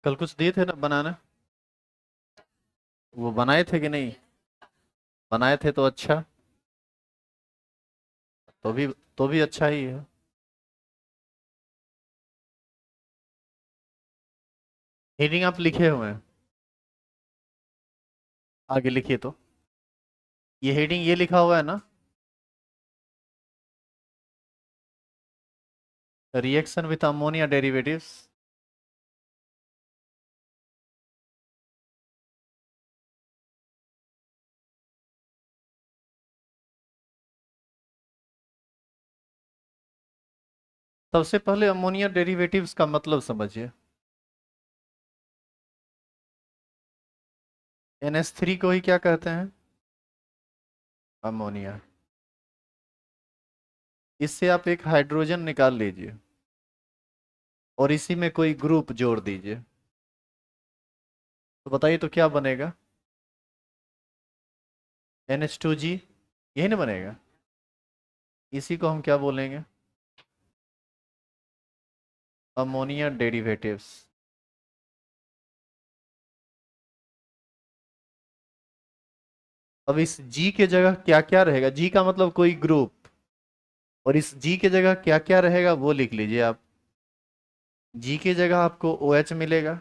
कल कुछ दिए थे ना बनाना। वो बनाए थे कि नहीं? बनाए थे तो अच्छा। तो भी तो भी अच्छा ही है। हेडिंग आप लिखे हुए हैं? आगे लिखिए तो। ये हेडिंग ये लिखा हुआ है ना? Reaction with ammonia derivatives. सबसे पहले अमोनिया डेरिवेटिव्स का मतलब समझिए। NH3 को ही क्या कहते हैं? अमोनिया। इससे आप एक हाइड्रोजन निकाल लीजिए और इसी में कोई ग्रुप जोड़ दीजिए। तो बताइए तो क्या बनेगा? NH2G। यही ना बनेगा? इसी को हम क्या बोलेंगे? Ammonia derivatives. अब इस G के जगह क्या क्या रहेगा? G का मतलब कोई ग्रुप। और इस G के जगह क्या क्या रहेगा वो लिख लीजिए आप। G की जगह आपको OH मिलेगा।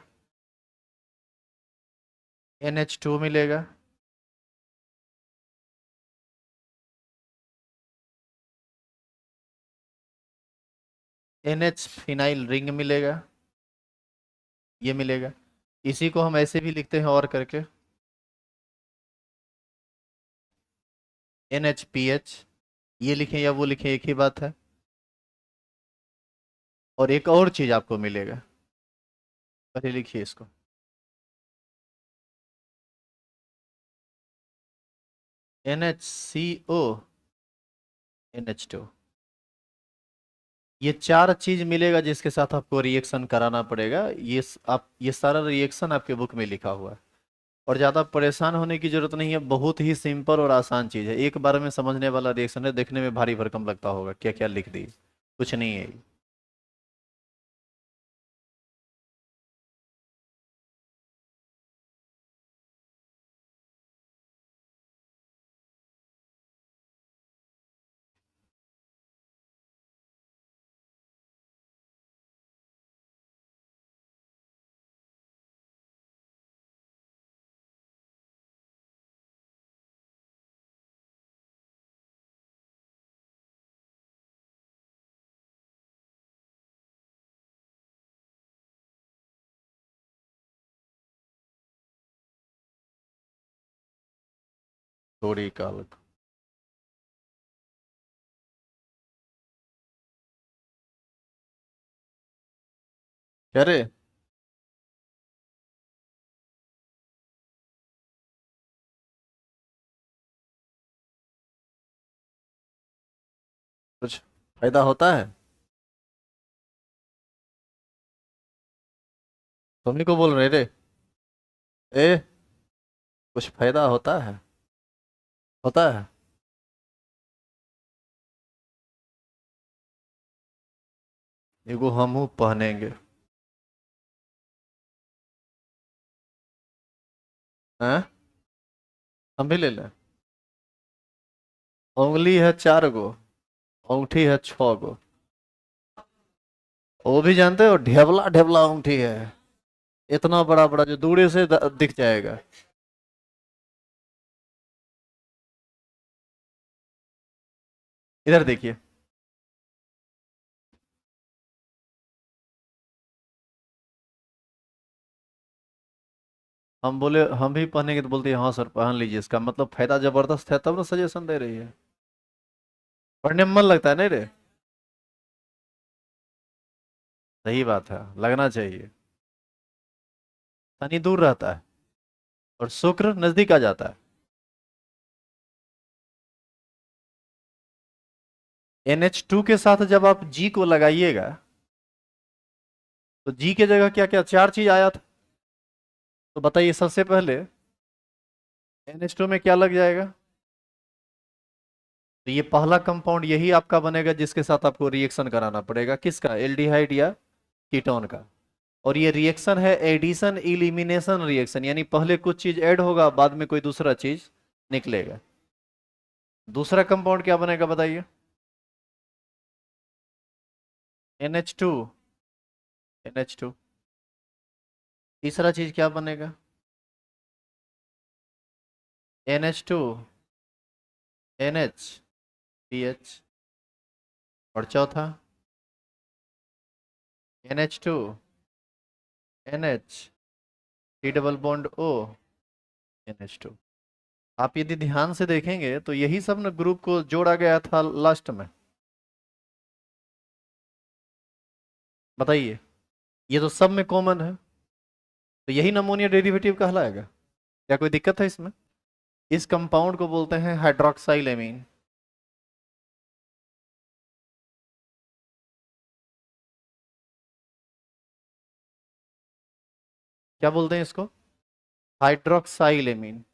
NH2 मिलेगा। NH फिनाइल रिंग मिलेगा। ये मिलेगा। इसी को हम ऐसे भी लिखते हैं और करके। NHPH। ये लिखें या वो लिखें एक ही बात है। और एक और चीज आपको मिलेगा। पहले लिखिए इसको। NHCO। NH2। ये चार चीज मिलेगा जिसके साथ आपको रिएक्शन कराना पड़ेगा। आप ये सारा रिएक्शन आपके बुक में लिखा हुआ है। और ज्यादा परेशान होने की जरूरत नहीं है, बहुत ही सिंपल और आसान चीज है, एक बार में समझने वाला रिएक्शन है। देखने में भारी भरकम लगता होगा, क्या क्या लिख दी। कुछ नहीं है ये। थोड़ी काल। क्या रे? कुछ फायदा होता है? तुम्ही को बोल रहे रे? ए, कुछ फायदा होता है? होता है। एगो हमहू पहनेंगे। हैं? हम भी ले लें? उंगली है 4 गो, अंगूठी है 6 गो। वो भी जानते हो, ढेबला ढेबला अंगूठी है। इतना बड़ा बड़ा जो दूर से दिख जाएगा। इधर देखिए। हम बोले हम भी पहनेंगे तो बोलते हैं हाँ सर पहन लीजिए, इसका मतलब फायदा जबरदस्त है, तब ना सजेशन दे रही है। पढ़ने में मन लगता है नहीं रे? सही बात है, लगना चाहिए। शनि दूर रहता है और शुक्र नजदीक आ जाता है। NH2 के साथ जब आप G को लगाइएगा तो G के जगह क्या क्या चार चीज आया था। तो बताइए सबसे पहले NH2 में क्या लग जाएगा? तो ये पहला कंपाउंड यही आपका बनेगा जिसके साथ आपको रिएक्शन कराना पड़ेगा, किसका? एल्डिहाइड या कीटोन का। और ये रिएक्शन है एडिशन इलिमिनेशन रिएक्शन, यानी पहले कुछ चीज ऐड होगा, बाद में कोई दूसरा चीज निकलेगा। दूसरा कंपाउंड क्या बनेगा बताइए? NH2। NH2। तीसरा चीज क्या बनेगा? NH2 NH PH। और चौथा NH2 NH T double bond O NH2। आप यदि ध्यान से देखेंगे तो यही सब ना ग्रुप को जोड़ा गया था लास्ट में। बताइए, ये तो सब में कॉमन है, तो यही नमूनिया डेरिवेटिव कहलाएगा। क्या कोई दिक्कत है इसमें? इस कंपाउंड को बोलते हैं हाइड्रोक्साइल एमीन। क्या बोलते हैं इसको? Hydroxyl amine.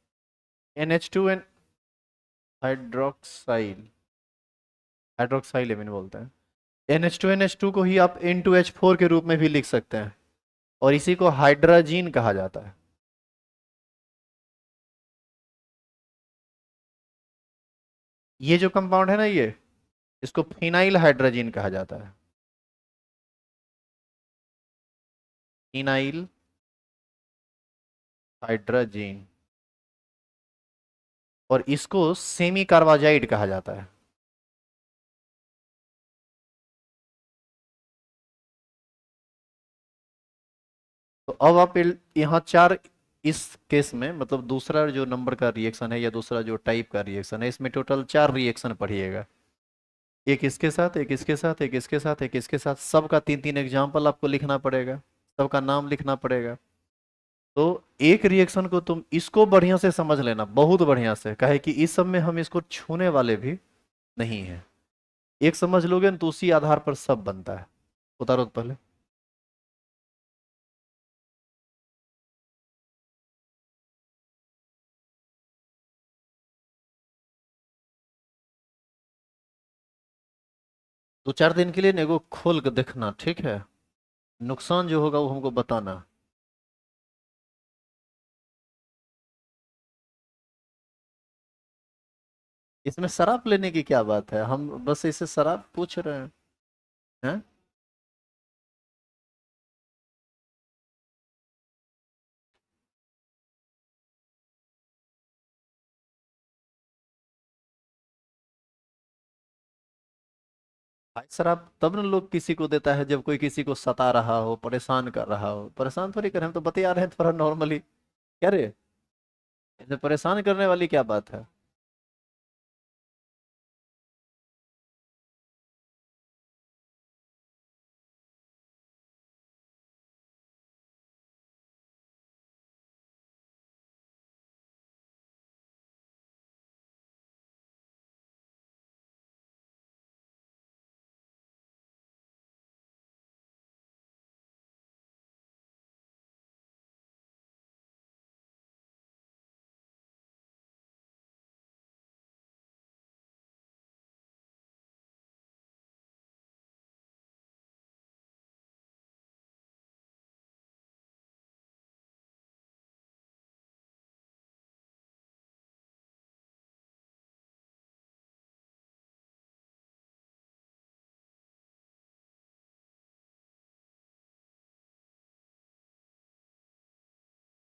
NH2 hydroxyl hydroxyl amine बोलते हैं। NH2 को ही आप N2H4 के रूप में भी लिख सकते हैं, और इसी को हाइड्राजीन कहा जाता है। ये जो कंपाउंड है ना, ये इसको फिनाइल हाइड्रोजीन कहा जाता है। Phenyl hydrazine. और इसको सेमी कार्बाजाइड कहा जाता है। तो अब आप यहाँ चार, इस केस में मतलब दूसरा जो नंबर का रिएक्शन है या दूसरा जो टाइप का रिएक्शन है, इसमें टोटल चार रिएक्शन पढ़िएगा। एक इसके साथ, एक इसके साथ, एक इसके साथ, एक इसके साथ, सबका तीन तीन एग्जाम्पल आपको लिखना पड़ेगा, सबका नाम लिखना पड़ेगा। तो एक रिएक्शन को तुम इसको बढ़िया से समझ लेना, बहुत बढ़िया से, कहे कि इस सब में हम इसको छूने वाले भी नहीं है। एक समझ लोगे ना तो उसी आधार पर सब बनता है। उतारो तो पहले। दो चार दिन के लिए ना एगो खोल के देखना, ठीक है? नुकसान जो होगा वो हमको बताना। इसमें शराब लेने की क्या बात है, हम बस इसे शराब पूछ रहे हैं। हैं? भाई शराब तब न लोग किसी को देता है जब कोई किसी को सता रहा हो, परेशान कर रहा हो। परेशान थोड़ी कर, हम तो बतिया रहे हैं थोड़ा नॉर्मली। क्या रे, इसे परेशान करने वाली क्या बात है?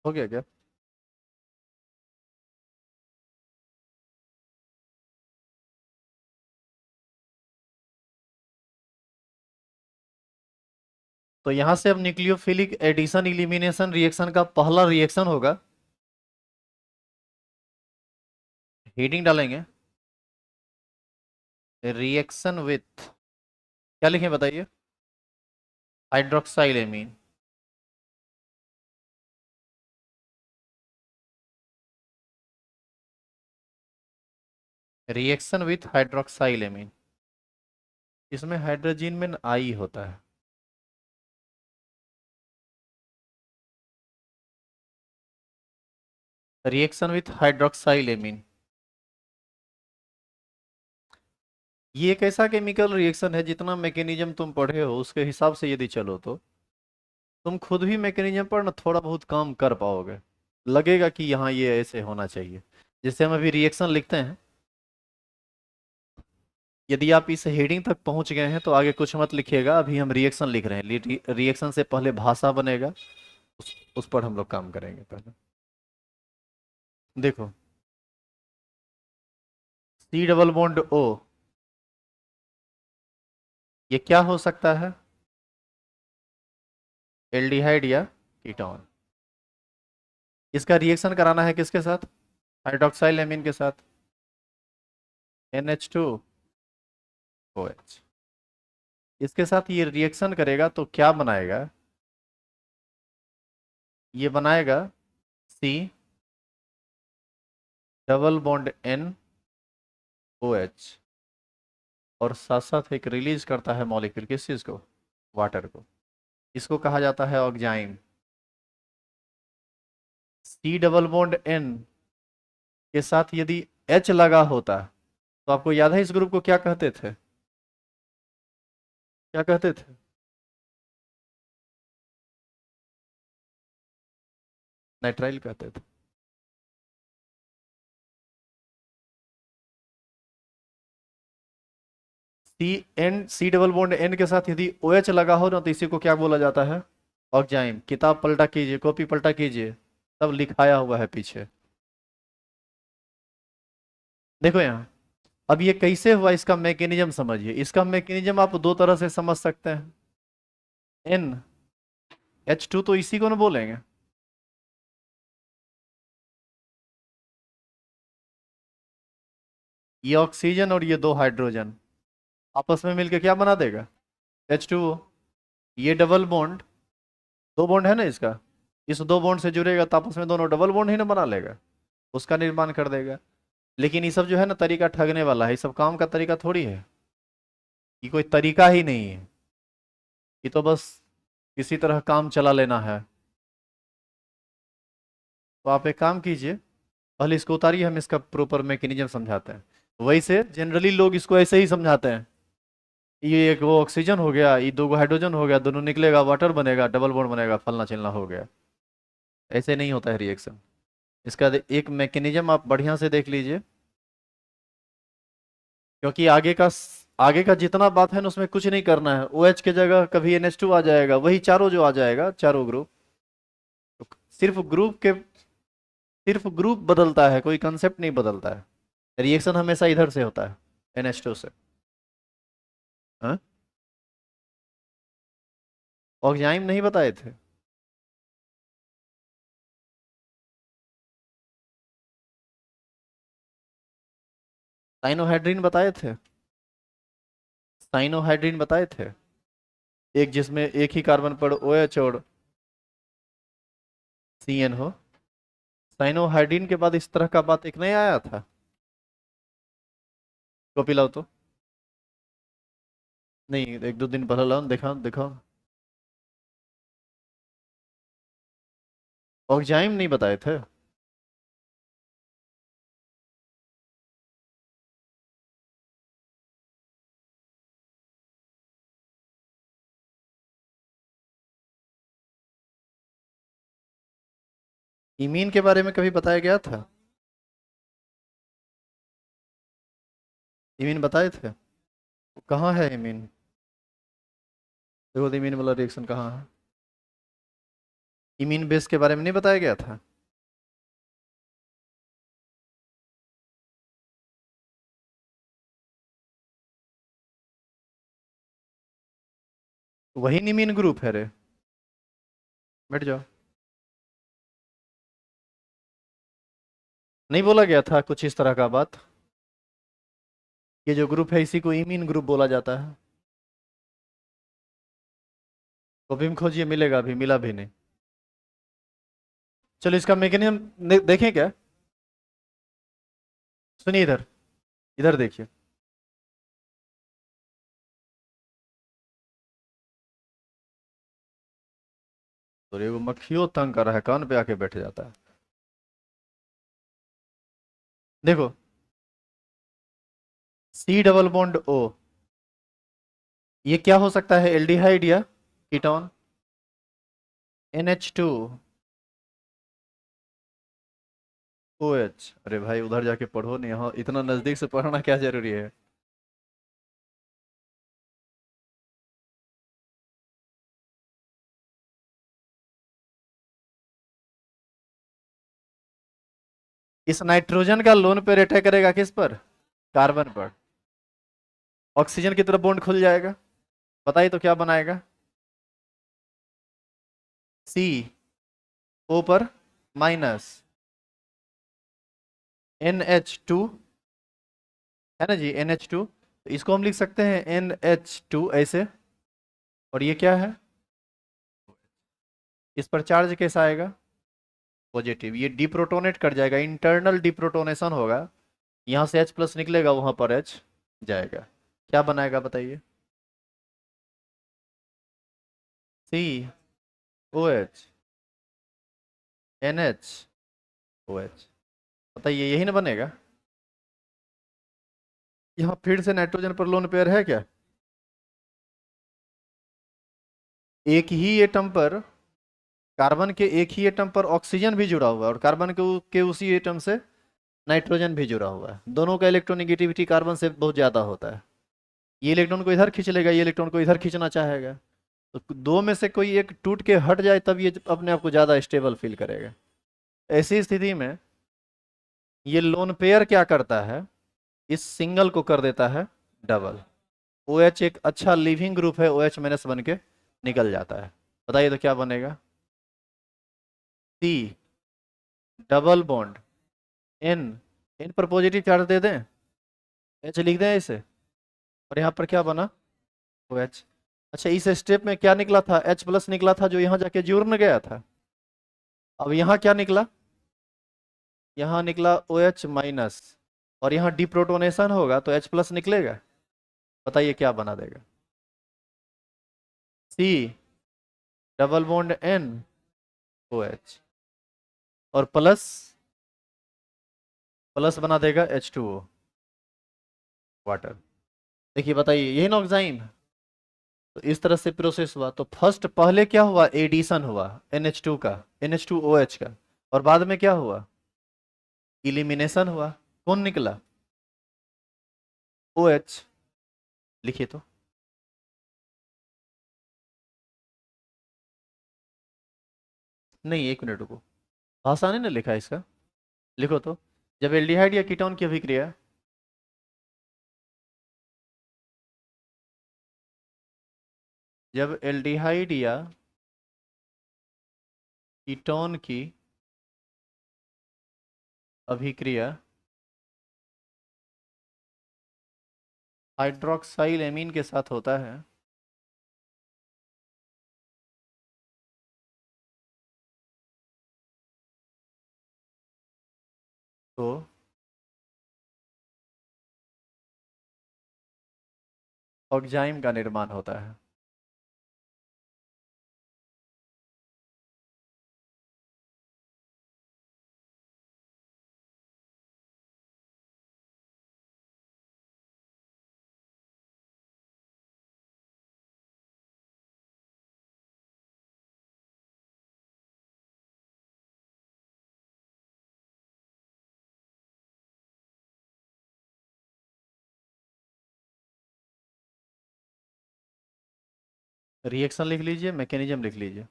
हो गया क्या? तो यहां से अब न्यूक्लियोफिलिक एडिशन इलिमिनेशन रिएक्शन का पहला रिएक्शन होगा। हेडिंग डालेंगे, रिएक्शन विथ, क्या लिखें बताइए? Hydroxyl amine. Reaction with hydroxyl amine. इसमें हाइड्रोजन में आई होता है। Reaction with hydroxyl amine. ये एक ऐसा केमिकल रिएक्शन है, जितना मैकेनिज्म तुम पढ़े हो उसके हिसाब से यदि चलो तो तुम खुद भी मैकेनिज्म पर ना थोड़ा बहुत काम कर पाओगे, लगेगा कि यहाँ ये ऐसे होना चाहिए। जैसे हम अभी रिएक्शन लिखते हैं, यदि आप इस हेडिंग तक पहुंच गए हैं तो आगे कुछ मत लिखिएगा, अभी हम रिएक्शन लिख रहे हैं। रिएक्शन से पहले भाषा बनेगा, उस पर हम लोग काम करेंगे पहले। देखो, सी डबल बॉन्ड ओ, ये क्या हो सकता है? एल्डिहाइड या कीटोन। इसका रिएक्शन कराना है किसके साथ? हाइड्रोक्साइल एमीन के साथ, NH2OH। इसके साथ ये रिएक्शन करेगा तो क्या बनाएगा? ये बनाएगा सी डबल बॉन्ड NOH, और साथ साथ एक रिलीज करता है मॉलिक्यूल, किस चीज को? वाटर को। इसको कहा जाता है oxime. C double bond N के साथ यदि H लगा होता, तो आपको याद है इस ग्रुप को क्या कहते थे? क्या कहते थे? नाइट्राइल कहते थे। सी डबल बॉन्ड N के साथ यदि OH लगा हो ना, तो इसी को क्या बोला जाता है? ऑक्जाइम। किताब पलटा कीजिए, कॉपी पलटा कीजिए, सब लिखाया हुआ है पीछे। देखो यहाँ, अब ये कैसे हुआ इसका मैकेनिज्म समझिए। इसका मैकेनिज्म आप दो तरह से समझ सकते हैं। NH2 तो इसी को ना बोलेंगे। ये ऑक्सीजन और ये दो हाइड्रोजन आपस में मिलके क्या बना देगा? H2O। ये डबल बॉन्ड, दो बॉन्ड है ना इसका, इस दो बॉन्ड से जुड़ेगा तो आपस में दोनों डबल बॉन्ड ही ना बना लेगा, उसका निर्माण कर देगा। लेकिन ये सब जो है ना तरीका ठगने वाला है, ये सब काम का तरीका थोड़ी है, ये कोई तरीका ही नहीं है। ये तो बस किसी तरह काम चला लेना है। तो आप एक काम कीजिए, पहले इसको उतारिए, हम इसका प्रॉपर मैकेनिज्म समझाते हैं। वैसे जनरली लोग इसको ऐसे ही समझाते हैं, ये एक वो ऑक्सीजन हो गया, ये दो हाइड्रोजन हो गया, दोनों निकलेगा वाटर बनेगा, डबल बॉन्ड बनेगा, फलना चिलना हो गया। ऐसे नहीं होता है रिएक्शन। इसका एक मैकेनिज्म आप बढ़िया से देख लीजिए, क्योंकि आगे का जितना बात है ना उसमें कुछ नहीं करना है। OH की जगह कभी NH2 आ जाएगा, वही चारों जो आ जाएगा, चारों ग्रुप। तो सिर्फ ग्रुप बदलता है, कोई कंसेप्ट नहीं बदलता है। रिएक्शन हमेशा इधर से होता है, NH2 से। हाँ, ऑक्जाइम नहीं बताए थे? साइनोहाइड्रिन बताए थे? साइनोहाइड्रिन बताए थे, एक जिसमें एक ही कार्बन पर OH और CN हो। साइनोहाइड्रिन के बाद इस तरह का बात एक नहीं आया था? कॉपी लाओ तो। नहीं, एक दो दिन पहले लाओ, दिखाओ दिखाओ। ऑक्जाइम नहीं बताए थे? इमीन के बारे में कभी बताया गया था? इमीन बताए थे? कहाँ है इमीन? देखो तो इमीन वाला रिएक्शन कहाँ है? इमीन बेस के बारे में नहीं बताया गया था? वही इमीन ग्रुप है रे। बैठ जाओ। नहीं बोला गया था कुछ इस तरह का बात? ये जो ग्रुप है इसी को इमीन ग्रुप बोला जाता है। कॉपी में खोजिए, मिलेगा, अभी मिला भी नहीं। चलो इसका मैकेनिज्म देखें क्या? सुनिए इधर, इधर देखिए। तो ये वो मक्खियों तंग कर रहा है, कान पे आके बैठ जाता है। देखो, सी डबल बॉन्ड O, ये क्या हो सकता है? एल्डिहाइड या कीटोन? NH2 OH। अरे भाई उधर जाके पढ़ो नहीं, यहाँ इतना नजदीक से पढ़ना क्या जरूरी है। इस नाइट्रोजन का लोन पेयर अटैक करेगा किस पर? कार्बन पर। ऑक्सीजन की तरफ बॉन्ड खुल जाएगा। बताइए तो क्या बनाएगा? CO पर माइनस NH2, है ना जी, NH2। इसको हम लिख सकते हैं NH2 ऐसे। और ये क्या है? इस पर चार्ज कैसा आएगा? पॉजिटिव। ये डिप्रोटोनेट कर जाएगा, इंटरनल डिप्रोटोनेशन होगा। यहाँ से H प्लस निकलेगा, वहां पर H जाएगा। क्या बनाएगा बताइए? COH NH OH। बताइए यही ना बनेगा? यहाँ फिर से नाइट्रोजन पर लोन पेयर है क्या? एक ही एटम पर, कार्बन के एक ही एटम पर ऑक्सीजन भी जुड़ा हुआ है, और कार्बन के उसी एटम से नाइट्रोजन भी जुड़ा हुआ है। दोनों का इलेक्ट्रोनेगेटिविटी कार्बन से बहुत ज्यादा होता है। ये इलेक्ट्रॉन को इधर खींच लेगा, ये इलेक्ट्रॉन को इधर खींचना चाहेगा। तो दो में से कोई एक टूट के हट जाए तब ये अपने आप को ज्यादा स्टेबल फील करेगा। ऐसी स्थिति में ये लोन पेयर क्या करता है? इस सिंगल को कर देता है डबल। OH एक अच्छा लिविंग ग्रुप है, OH माइनस बन के निकल जाता है। बताइए तो क्या बनेगा? C double bond N। इन पर पॉजिटिव चार्ज दे दें, H लिख दें इसे। और यहाँ पर क्या बना? OH। अच्छा, इस स्टेप में क्या निकला था? H प्लस निकला था, जो यहाँ जाके जुड़ न गया था। अब यहाँ क्या निकला? यहाँ निकला OH माइनस। और यहाँ डिप्रोटोनेशन होगा तो H प्लस निकलेगा। बताइए क्या बना देगा? C double bond NOH। और प्लस, प्लस बना देगा H2O, वाटर। देखिए बताइए यही ना एंजाइम। तो इस तरह से प्रोसेस हुआ। तो फर्स्ट पहले क्या हुआ? एडिशन हुआ NH2 का, NH2OH का। और बाद में क्या हुआ? इलिमिनेशन हुआ। कौन निकला? OH। लिखिए तो। नहीं, एक मिनट रुको, भाषा नहीं ना लिखा है इसका। लिखो तो। जब एल्डिहाइड या कीटोन की अभिक्रिया, जब एल्डिहाइड या कीटोन की अभिक्रिया हाइड्रोक्साइल एमीन के साथ होता है, तो ऑक्जाइम का निर्माण होता है। रिएक्शन लिख लीजिए, मैकेनिज्म लिख लीजिए।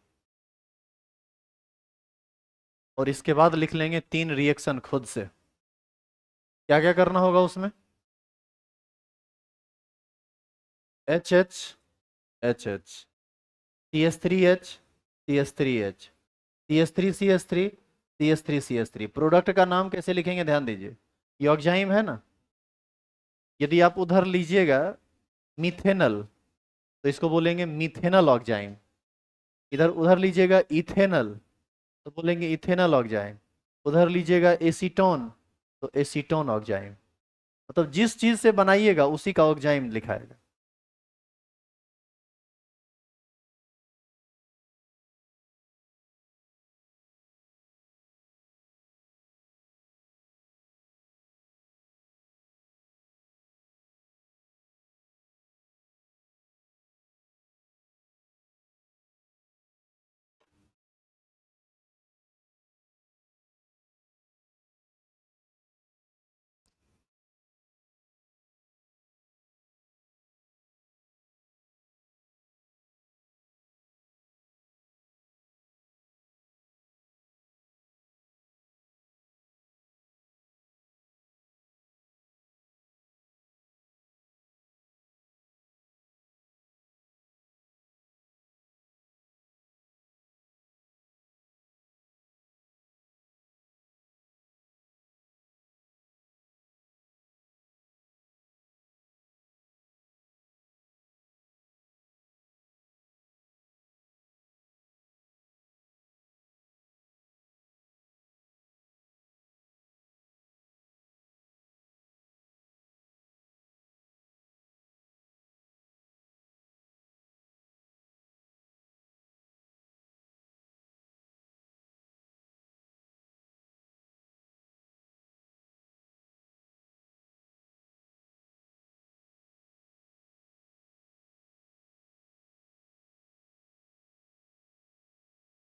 और इसके बाद लिख लेंगे 3 रिएक्शन खुद से। क्या क्या करना होगा उसमें? H H H H, CH3H, CH3H, CH3CH3, CH3CH3। Product का नाम कैसे लिखेंगे ध्यान दीजिए। ये ऑक्जाइम है ना। यदि आप उधर लीजिएगा मिथेनल, तो इसको बोलेंगे मिथेनल ऑक्जाइम। इधर उधर लीजिएगा इथेनल, तो बोलेंगे इथेनल ऑक्जाइम। उधर लीजिएगा एसीटोन, तो एसीटोन ऑक्जाइम। मतलब जिस चीज से बनाइएगा उसी का ऑक्जाइम लिखाएगा।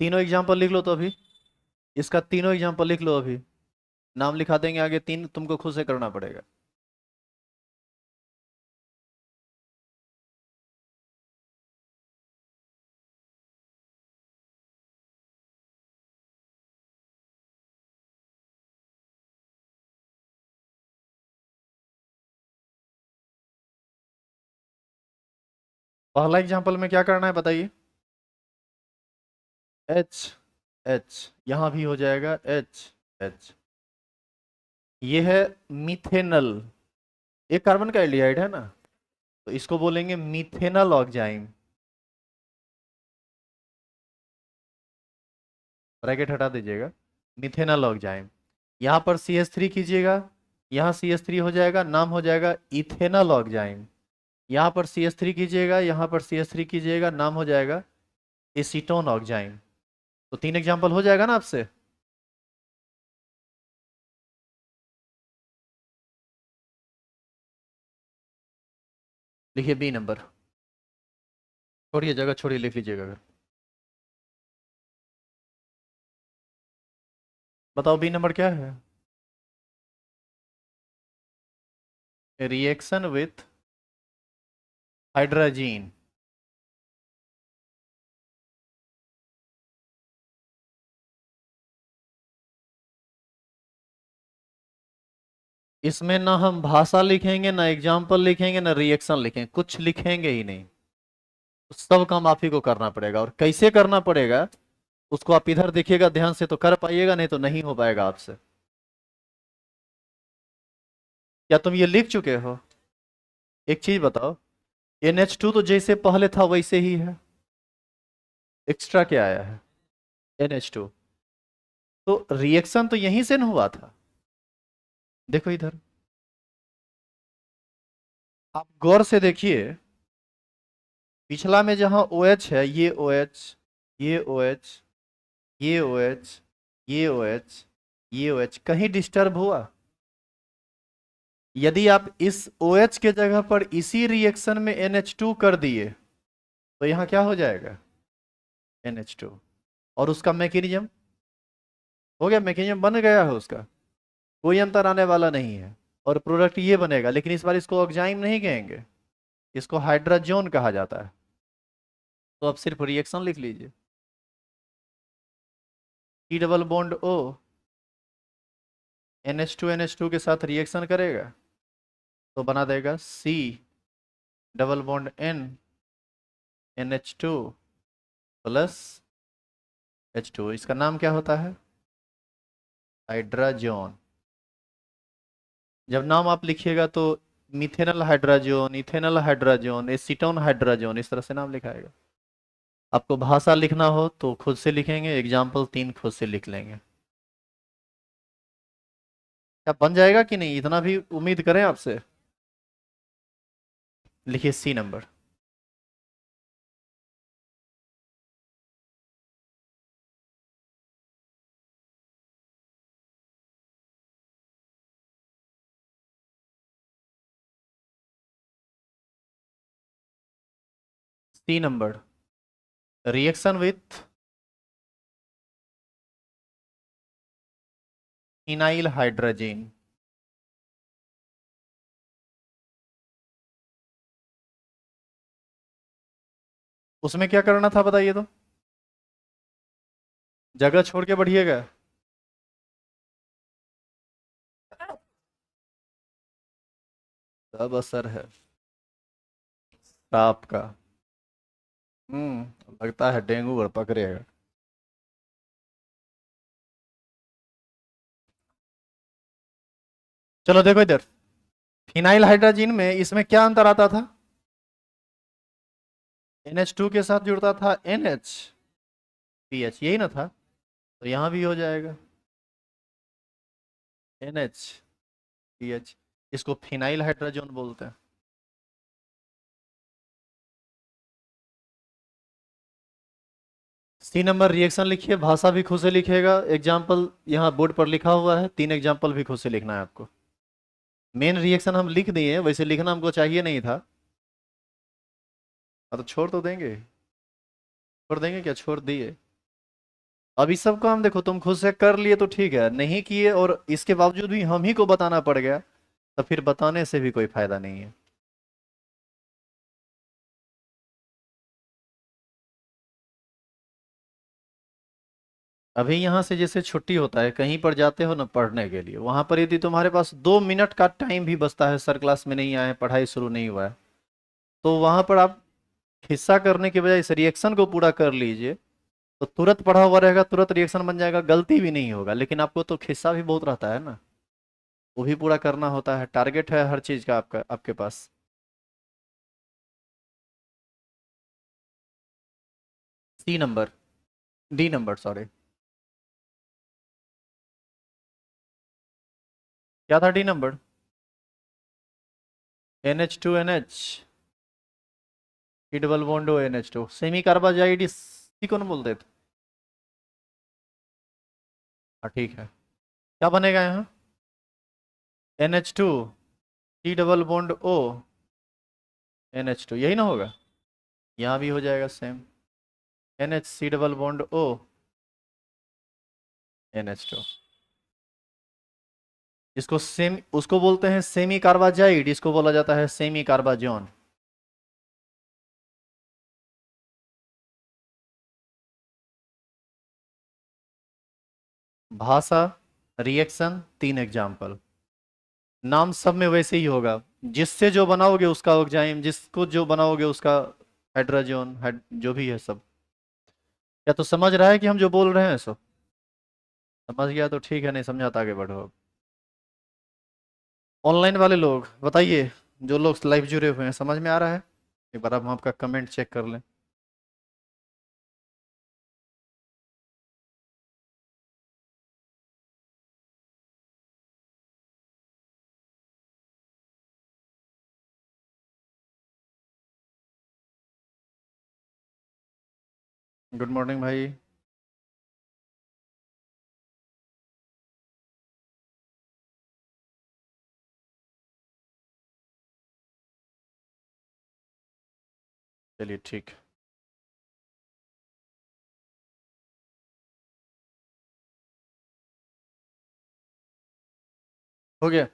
तीनों एग्जाम्पल लिख लो तो अभी, इसका तीनों एग्जाम्पल लिख लो अभी, नाम लिखा देंगे आगे, तीन तुमको खुद से करना पड़ेगा। पहला एग्जाम्पल में क्या करना है बताइए। एच, एच, यहां भी हो जाएगा एच, एच। ये है मिथेनल, एक कार्बन का एल्डिहाइड है ना, तो इसको बोलेंगे मिथेनल ऑक्जाइम। ब्रैकेट हटा दीजिएगा, मिथेनल ऑक्जाइम। यहाँ पर CH3 कीजिएगा, यहाँ CH3 हो जाएगा, नाम हो जाएगा इथेनल ऑक्जाइम। यहाँ पर CH3 कीजिएगा, यहाँ पर CH3 कीजिएगा, नाम हो जाएगा एसीटोन ऑक्जाइम। तो तीन एग्जाम्पल हो जाएगा ना आपसे। लिखिए बी नंबर, छोड़िए जगह छोड़िए, लिख लीजिएगा अगर। बताओ बी नंबर क्या है। Reaction with hydrazine. इसमें ना हम भाषा लिखेंगे, ना एग्जाम्पल लिखेंगे, ना रिएक्शन लिखेंगे, कुछ लिखेंगे ही नहीं। सब काम आप ही को करना पड़ेगा, और कैसे करना पड़ेगा उसको आप इधर देखिएगा ध्यान से तो कर पाइएगा, नहीं तो नहीं हो पाएगा आपसे। क्या तुम ये लिख चुके हो। एक चीज बताओ, NH2 तो जैसे पहले था वैसे ही है, एक्स्ट्रा क्या आया है। NH2, तो रिएक्शन तो यहीं से न हुआ था। देखो इधर, आप गौर से देखिए, पिछला में जहां OH है, ये OH, ये OH, ये OH, ये OH, ये OH, कहीं डिस्टर्ब हुआ। यदि आप इस OH के जगह पर इसी रिएक्शन में NH2 कर दिए तो यहां क्या हो जाएगा, NH2। और उसका मैकेनिज्म हो गया, मैकेनिज्म बन गया है उसका, कोई अंतर आने वाला नहीं है। और प्रोडक्ट ये बनेगा, लेकिन इस बार इसको ऑक्जाइम नहीं कहेंगे, इसको हाइड्रोजोन कहा जाता है। तो अब सिर्फ रिएक्शन लिख लीजिए। T double bond O NH2 के साथ रिएक्शन करेगा तो बना देगा C double bond N NH2 plus H2। इसका नाम क्या होता है, हाइड्रोजोन। जब नाम आप लिखिएगा तो methanal hydrogen, ethanal hydrogen, acetone hydrogen, इस तरह से नाम लिखाएगा। आपको भाषा लिखना हो तो खुद से लिखेंगे, एग्जाम्पल तीन खुद से लिख लेंगे। क्या बन जाएगा कि नहीं, इतना भी उम्मीद करें आपसे। लिखिए C number. C number, reaction with इनाइल हाइड्रोजन। उसमें क्या करना था बताइए तो, जगह छोड़ के बढ़िएगा। सब असर है सांप का। लगता है डेंगू और पकड़ेगा। चलो देखो इधर, फिनाइल हाइड्रोजन में इसमें क्या अंतर आता था, NH2 के साथ जुड़ता था NH, यही ना था, तो यहां भी हो जाएगा NH, इसको फिनाइल हाइड्रोजन बोलते हैं। C नंबर रिएक्शन लिखिए, भाषा भी खुद से लिखिएगा, एग्जाम्पल यहाँ बोर्ड पर लिखा हुआ है, तीन एग्जाम्पल भी खुद से लिखना है आपको। मेन रिएक्शन हम लिख दिए, वैसे लिखना हमको चाहिए नहीं था। हाँ तो छोड़ तो देंगे, छोड़ देंगे क्या, छोड़ दिए। अब इस सब काम देखो तुम खुद से कर लिए तो ठीक है, नहीं किए और इसके बावजूद भी हम ही को बताना पड़ गया, तो फिर बताने से भी कोई फायदा नहीं है। अभी यहाँ से जैसे छुट्टी होता है, कहीं पर जाते हो ना पढ़ने के लिए, वहां पर यदि तुम्हारे पास 2 मिनट का टाइम भी बचता है, सर क्लास में नहीं आए, पढ़ाई शुरू नहीं हुआ है, तो वहां पर आप हिस्सा करने के बजाय इस रिएक्शन को पूरा कर लीजिए, तो तुरंत पढ़ा हुआ रहेगा, तुरंत रिएक्शन बन जाएगा, गलती भी नहीं होगा। लेकिन आपको तो हिस्सा भी बहुत रहता है ना, वो भी पूरा करना होता है, टारगेट है हर चीज का आपका आपके पास। C number, D number sorry. क्या था D number? NH2NH, double bond O NH2, semicarbazide, इसी को ना बोलते थे। हाँ ठीक है, क्या बनेगा यहाँ? NH2, T double bond O NH2, यही ना होगा? यहाँ भी हो जाएगा same, NH, double bond O NH2। इसको सेम, उसको बोलते हैं सेमी कार्बाजाइड, इसको बोला जाता है सेमी कार्बाजोन। भाषा, रिएक्शन, 3 एग्जाम्पल, नाम सब में वैसे ही होगा। जिससे जो बनाओगे उसका एंजाइम, जिसको जो बनाओगे उसका हाइड्रोजन, जो भी है सब। क्या तो समझ रहा है कि हम जो बोल रहे हैं सब? समझ गया तो ठीक है, नहीं समझा तो आगे बढ़ो। ऑनलाइन वाले लोग बताइए, जो लोग लाइव जुड़े हुए हैं, समझ में आ रहा है? एक बार हम आपका कमेंट चेक कर लें। गुड मॉर्निंग भाई। चलिए ठीक। हो गया।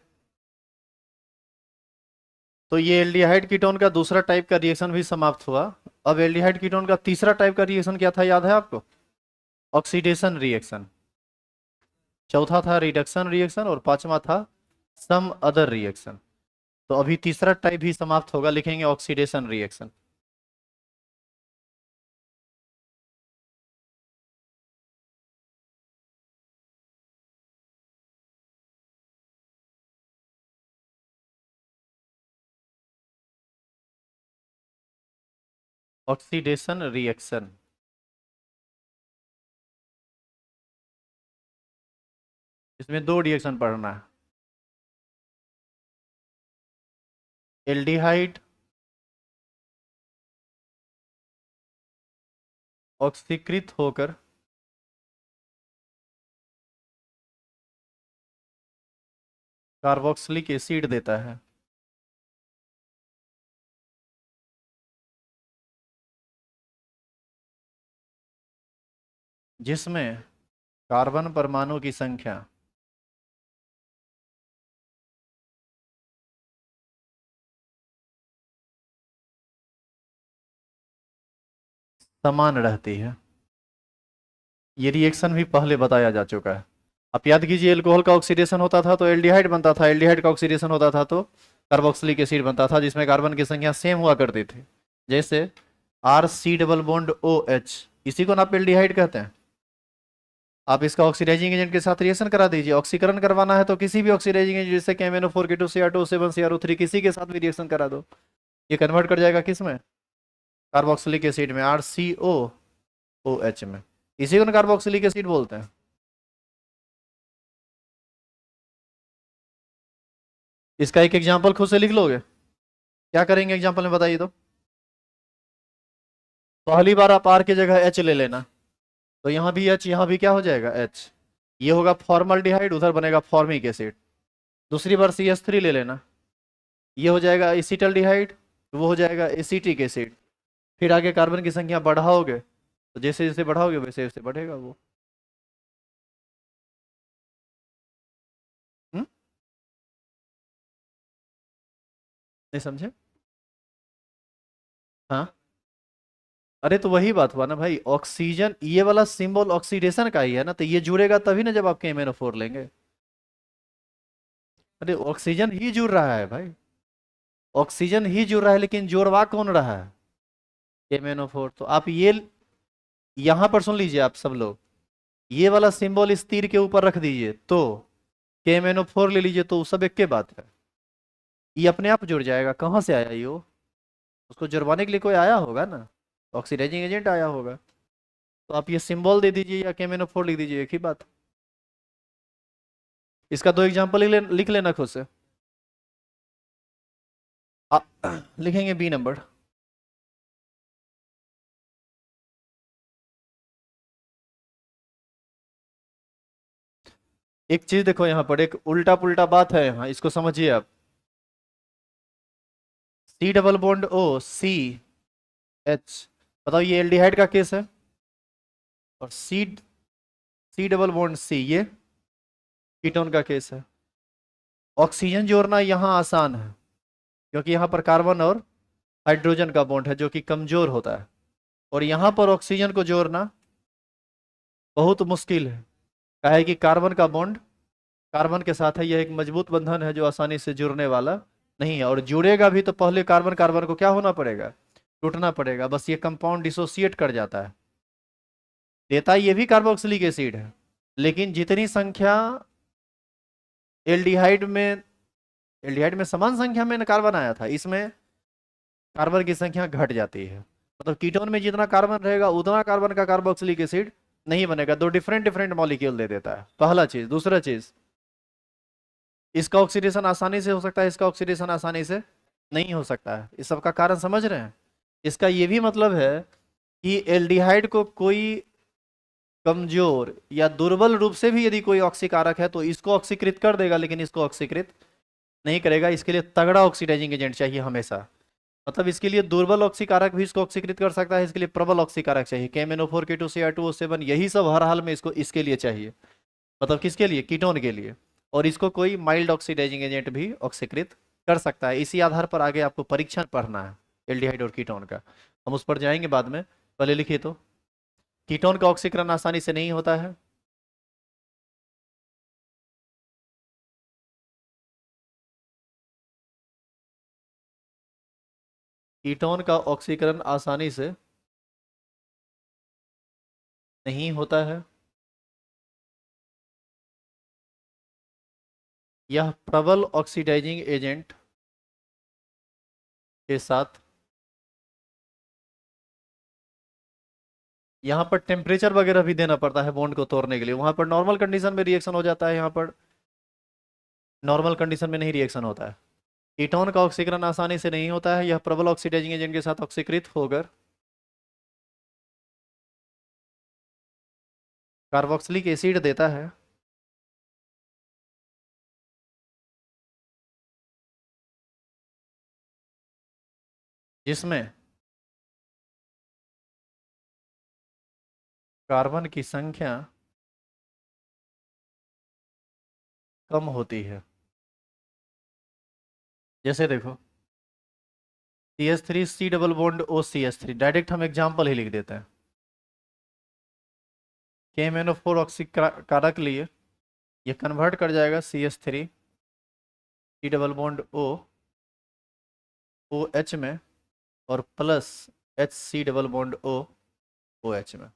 तो ये एल्डिहाइड कीटोन का दूसरा टाइप का रिएक्शन भी समाप्त हुआ। अब एल्डिहाइड कीटोन का तीसरा टाइप का रिएक्शन क्या था, याद है आपको? Oxidation reaction. चौथा था रिडक्शन रिएक्शन, और पांचवा था सम अदर रिएक्शन। तो अभी तीसरा टाइप भी समाप्त होगा, लिखेंगे ऑक्सीडेशन रिएक्शन। ऑक्सीडेशन रिएक्शन, इसमें दो रिएक्शन पढ़ना है। एल्डिहाइड ऑक्सीकृत होकर कार्बोक्सिलिक एसिड देता है, जिसमें कार्बन परमाणु की संख्या समान रहती है। ये रिएक्शन भी पहले बताया जा चुका है। आप याद कीजिए, एल्कोहल का ऑक्सीडेशन होता था तो एल्डिहाइड बनता था, एल्डिहाइड का ऑक्सीडेशन होता था तो कार्बोक्सिलिक एसिड बनता था, जिसमें कार्बन की संख्या सेम हुआ करती थी। जैसे RC डबल बॉन्ड OH, इसी को ना आप एल्डिहाइड कहते हैं। आप इसका ऑक्सीडाइजिंग एजेंट के साथ रिएक्शन करा दीजिए, ऑक्सीकरण करवाना है तो किसी भी ऑक्सीडाइजिंग एजेंट, जैसे कि MnO4 K2Cr2O7 CrO3, किसी के साथ भी रिएक्शन करा दो, ये कन्वर्ट कर जाएगा किस में? कार्बोक्सिलिक एसिड में, RCOOH में। इसी को कार्बोक्सिलिक एसिड बोलते हैं। इसका एक एग्जांपल खुद से लिख लोगे? क्या करेंगे एग्जांपल में बताइए तो। पहली बार आप R की जगह H ले लेना, तो यहाँ भी H, यहाँ भी क्या हो जाएगा H, ये होगा फॉर्मल्डिहाइड, उधर बनेगा फॉर्मिक एसिड। दूसरी बार CH3 ले लेना, ये हो जाएगा एसिटल्डिहाइड, वो हो जाएगा एसिटिक एसिड। फिर आगे कार्बन की संख्या बढ़ाओगे, तो जैसे जैसे बढ़ाओगे वैसे वैसे बढ़ेगा वो। नहीं समझे? हाँ, अरे तो वही बात हुआ ना भाई, ऑक्सीजन ये वाला सिंबल ऑक्सीडेशन का ही है ना, तो ये जुड़ेगा तभी ना जब आप KMnO4 लेंगे। अरे ऑक्सीजन ही जुड़ रहा है भाई, ऑक्सीजन ही जुड़ रहा है, लेकिन जोड़वा कौन रहा है? KMnO4। तो आप ये यहां पर सुन लीजिए आप सब लोग, ये वाला सिंबल इस तीर के ऊपर रख दीजिए, तो KMnO4 ले लीजिए, तो सब एक के बात है, ये अपने आप जुड़ जाएगा। कहाँ से आया ये? उसको जुड़वाने के लिए कोई आया होगा ना, ऑक्सीडाइजिंग एजेंट आया होगा। तो आप ये सिंबल दे दीजिए या KMnO4 लिख दीजिए, एक ही बात। इसका दो एग्जाम्पल लिख लेना खुद से। आ, लिखेंगे B नंबर। एक चीज देखो, यहाँ पर एक उल्टा पुल्टा बात है, यहाँ इसको समझिए आप। C double bond O CH, बताओ ये एल्डिहाइड का केस है, और C डबल बॉन्ड C ये कीटोन का केस है। ऑक्सीजन जोड़ना यहाँ आसान है, क्योंकि यहाँ पर कार्बन और हाइड्रोजन का बॉन्ड है जो कि कमजोर होता है, और यहाँ पर ऑक्सीजन को जोड़ना बहुत मुश्किल है। कहा है कि कार्बन का बॉन्ड कार्बन के साथ है, यह एक मजबूत बंधन है जो आसानी से जुड़ने वाला नहीं है, और जुड़ेगा भी तो पहले कार्बन कार्बन को क्या होना पड़ेगा? टूटना पड़ेगा, बस ये कंपाउंड डिसोसिएट कर जाता है। देता ये भी कार्बोक्सिलिक एसिड है, लेकिन जितनी संख्या एल्डिहाइड में एल्डिहाइड में समान संख्या में कार्बन आया था, इसमें कार्बन की संख्या घट जाती है। मतलब कीटोन में जितना कार्बन रहेगा उतना कार्बन का कार्बोक्सिलिक एसिड नहीं बनेगा, दो डिफरेंट डिफरेंट मॉलिक्यूल दे देता है, पहला चीज। दूसरा चीज, इसका ऑक्सीडेशन आसानी से हो सकता है, इसका ऑक्सीडेशन आसानी से नहीं हो सकता है। इस सब का कारण समझ रहे हैं? इसका ये भी मतलब है कि एल्डिहाइड को कोई कमजोर या दुर्बल रूप से भी यदि कोई ऑक्सीकारक है तो इसको ऑक्सीकृत कर देगा, लेकिन इसको ऑक्सीकृत नहीं करेगा। इसके लिए तगड़ा ऑक्सीडाइजिंग एजेंट चाहिए हमेशा। मतलब इसके लिए दुर्बल ऑक्सीकारक भी इसको ऑक्सीकृत कर सकता है, इसके लिए प्रबल ऑक्सीकारक चाहिए, KMnO4 K2Cr2O7, यही सब हर हाल में इसको इसके लिए चाहिए। मतलब किसके लिए? कीटोन के लिए। और इसको कोई माइल्ड ऑक्सीडाइजिंग एजेंट भी ऑक्सीकृत कर सकता है। इसी आधार पर आगे आपको परीक्षण पढ़ना है एल्डिहाइड और कीटोन का, हम उस पर जाएंगे बाद में। पहले लिखिए तो, कीटोन का ऑक्सीकरण आसानी से नहीं होता है। कीटोन का ऑक्सीकरण आसानी से नहीं होता है। यह प्रबल ऑक्सीडाइजिंग एजेंट के साथ, यहाँ पर टेम्परेचर वगैरह भी देना पड़ता है बॉन्ड को तोड़ने के लिए। वहां पर नॉर्मल कंडीशन में रिएक्शन हो जाता है, यहाँ पर नॉर्मल कंडीशन में नहीं रिएक्शन होता है। कीटोन का ऑक्सीकरण आसानी से नहीं होता है, यह प्रबल ऑक्सीडाइजिंग एजेंट के साथ ऑक्सीकृत होकर कार्बोक्सिलिक एसिड देता है, जिसमें कार्बन की संख्या कम होती है। जैसे देखो, CH3 C double bond O CH3, direct हम एग्जाम्पल ही लिख देते हैं। KMnO4 ऑक्सीकारक लिए ये कन्वर्ट कर जाएगा CH3 C double bond O OH में, और plus HC double bond O OH में।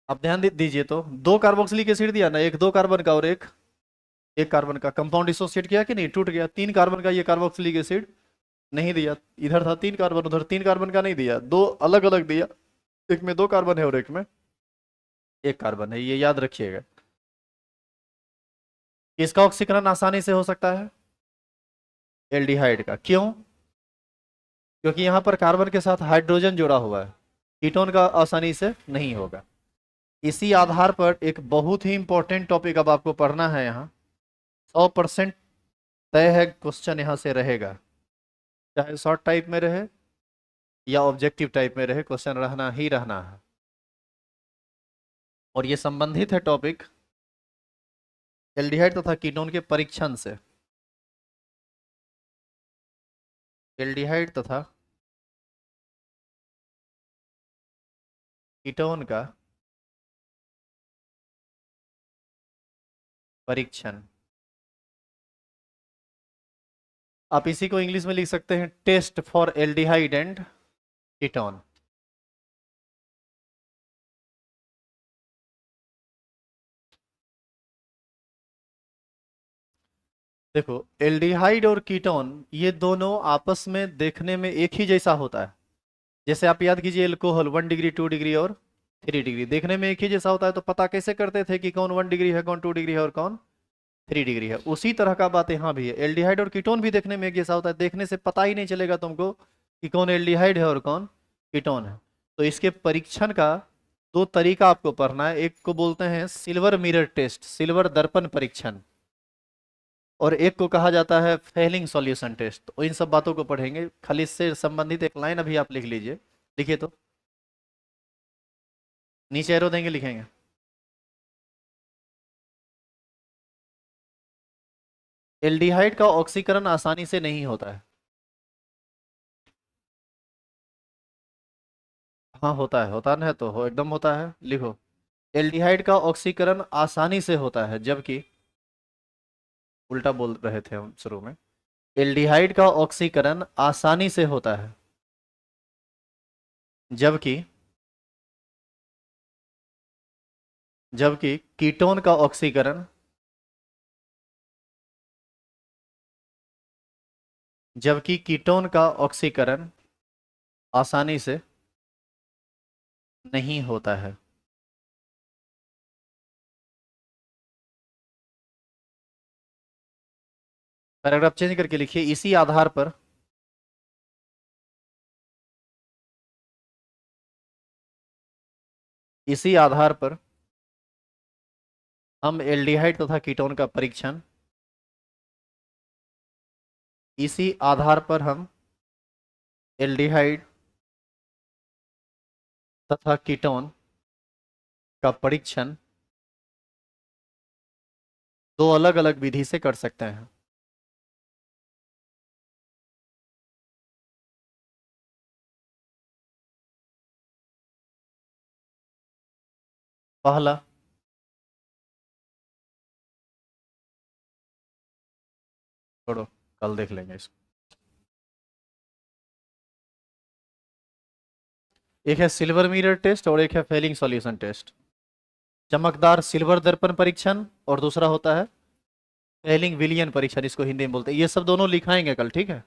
अब ध्यान दीजिए तो, दो कार्बोक्सिलिक एसिड दिया ना, एक दो कार्बन का और एक एक कार्बन का, कंपाउंड डिसोसिएट किया कि नहीं? टूट गया। तीन कार्बन का ये कार्बोक्सिलिक एसिड नहीं दिया, इधर था तीन कार्बन, उधर तीन कार्बन का नहीं दिया, दो अलग अलग दिया। एक में दो कार्बन है और एक में एक कार्बन है, ये याद रखिएगा। इसका ऑक्सीकरण आसानी से हो सकता है एल्डिहाइड का, क्यों? क्योंकि यहां पर कार्बन के साथ हाइड्रोजन जुड़ा हुआ है, कीटोन का आसानी से नहीं होगा। इसी आधार पर एक बहुत ही इंपॉर्टेंट टॉपिक अब आपको पढ़ना है यहाँ, 100% तय है क्वेश्चन यहाँ से रहेगा, चाहे शॉर्ट टाइप में रहे या ऑब्जेक्टिव टाइप में रहे, क्वेश्चन रहना ही रहना है। और ये संबंधित है टॉपिक एल्डिहाइड तथा कीटोन के परीक्षण से। एल्डिहाइड तथा कीटोन का परीक्षण। आप इसी को इंग्लिश में लिख सकते हैं, test for aldehyde and ketone. देखो, एल्डिहाइड और कीटोन ये दोनों आपस में देखने में एक ही जैसा होता है। जैसे आप याद कीजिए, एल्कोहल 1 डिग्री 2 डिग्री और 3 डिग्री देखने में एक ही जैसा होता है, तो पता कैसे करते थे कि कौन 1 डिग्री है, कौन 2 डिग्री है और कौन 3 डिग्री है। उसी तरह का बात यहाँ भी है, एल्डिहाइड और कीटोन भी देखने में एक जैसा होता है, देखने से पता ही नहीं चलेगा तुमको कि कौन एल्डिहाइड है और कौन कीटोन है। तो इसके परीक्षण का दो तरीका आपको पढ़ना है। एक को बोलते हैं सिल्वर मिरर टेस्ट, सिल्वर दर्पण परीक्षण, और एक को कहा जाता है फेलिंग सॉल्यूशन टेस्ट। तो इन सब बातों को पढ़ेंगे। खाली इससे संबंधित एक लाइन अभी आप लिख लीजिए। लिखिए तो, नीचे एरो देंगे, लिखेंगे। एल्डिहाइड का ऑक्सीकरण आसानी से नहीं होता है। हाँ होता है, होता है तो हो, एकदम होता है, लिखो। एल्डिहाइड का ऑक्सीकरण आसानी से होता है, जबकि उल्टा बोल रहे थे हम शुरू में। एल्डिहाइड का ऑक्सीकरण आसानी से होता है, जबकि जबकि कीटोन का ऑक्सीकरण जबकि कीटोन का ऑक्सीकरण आसानी से नहीं होता है। पैराग्राफ चेंज करके लिखिए, इसी आधार पर हम एल्डिहाइड तथा कीटोन का परीक्षण इसी आधार पर हम एल्डिहाइड तथा कीटोन का परीक्षण दो अलग अलग विधि से कर सकते हैं। पहला, छोड़ो, कल देख लेंगे इसको। एक है सिल्वर मिरर टेस्ट और एक है फेलिंग सॉल्यूशन टेस्ट। चमकदार सिल्वर दर्पण परीक्षण और दूसरा होता है फेलिंग विलियन परीक्षण, इसको हिंदी में बोलते हैं। ये सब दोनों लिखाएंगे कल, ठीक है।